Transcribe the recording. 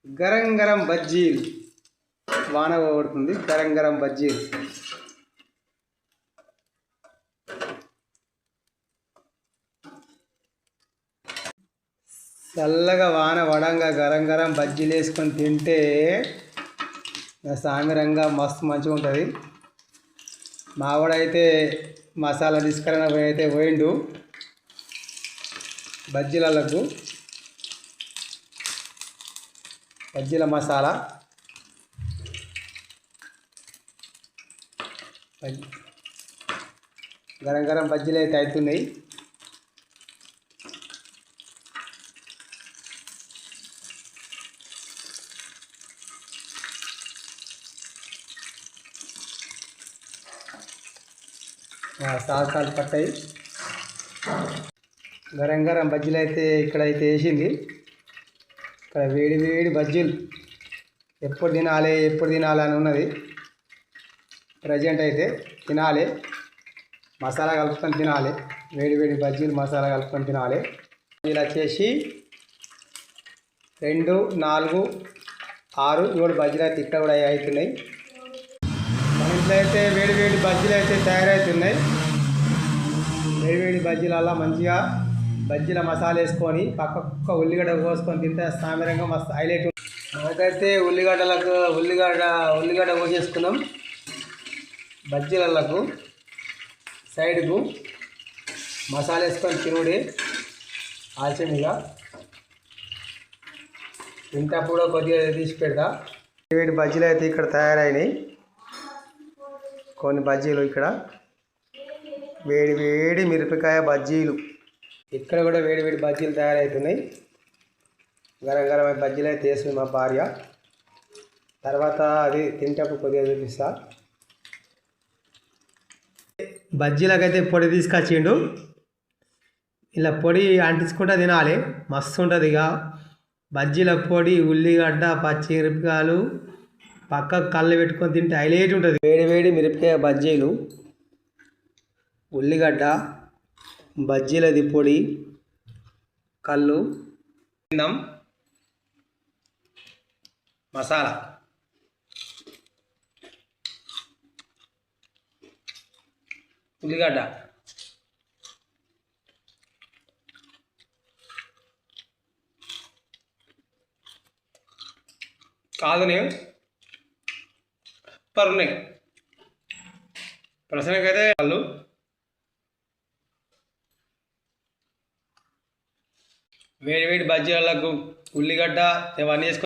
గరం గరం బజ్జీలు. వాన పడుతుంది. గరం గరం బజ్జీలు. చల్లగా వాన వడంగా గరం గరం బజ్జీలు వేసుకొని తింటే సామిరంగా మస్తు మంచిగా ఉంటుంది. మావాడైతే మసాలా తీసుకురా అయితే పోయిండు బజ్జీలకు. బజ్జీల మసాలా గరం గరం బజ్జీలు అయితే అవుతున్నాయి. సాల్సాలు పట్టాయి. గరం గరం బజ్జీలు అయితే ఇక్కడైతే వేసింది. ఇక్కడ వేడి వేడి బజ్జీలు ఎప్పుడు తినాలి అని ఉన్నది. ప్రజెంట్ అయితే తినాలి, మసాలా కలుపుకొని తినాలి. వేడి వేడి బజ్జీలు మసాలా కలుపుకొని తినాలి. ఇలా వచ్చేసి 2, 4, 6, 7 బజ్జీలు అయితే ఇక్కడ కూడా అవుతున్నాయి. మన ఇంట్లో అయితే వేడి వేడి బజ్జీలు అయితే తయారవుతున్నాయి. వేడి వేడి బజ్జీలలో మంచిగా బజ్జీల మసాలా వేసుకొని పక్క ఉల్లిగడ్డ కోసుకొని తింటే సామిరంగా మస్తు హైలైట్. మనకైతే ఉల్లిగడ్డ కోసేసుకున్నాం. బజ్జీలకు సైడ్కు మసాలా వేసుకొని తినుడే ఆలస్యంగా. తింటప్పుడు కొద్దిగా తీసి పెడతా. వేడి బజ్జీలు అయితే ఇక్కడ తయారైనాయి. కొన్ని బజ్జీలు ఇక్కడ వేడి వేడి మిరపకాయ బజ్జీలు. ఇక్కడ కూడా వేడి వేడి బజ్జీలు తయారవుతున్నాయి. గరం గరం బజ్జీలు అయితే వేస్తుంది మా భార్య. తర్వాత అది తింటప్పుడు కొద్దిగా చూపిస్తా. బజ్జీలకైతే పొడి తీసుకొచ్చిండు. ఇలా పొడి అంటించుకుంటా తినాలి, మస్తు ఉంటుంది. ఇక బజ్జీల పొడి, ఉల్లిగడ్డ, పచ్చిమిరపకాయలు పక్కకు కళ్ళు పెట్టుకొని తింటే హైలైట్ ఉంటుంది. వేడి వేడి మిరపకాయ బజ్జీలు, ఉల్లిగడ్డ, బజ్జీలది పొడి, కళ్ళు, తిందాం. మసాలా ఉల్లిగడ్డ, కాదునే సూపర్ ఉన్నాయి. ప్రశ్నకైతే కళ్ళు, వేడి వేడి బజ్జీలకు ఉల్లిగడ్డ ఇవన్నీ వేసుకొని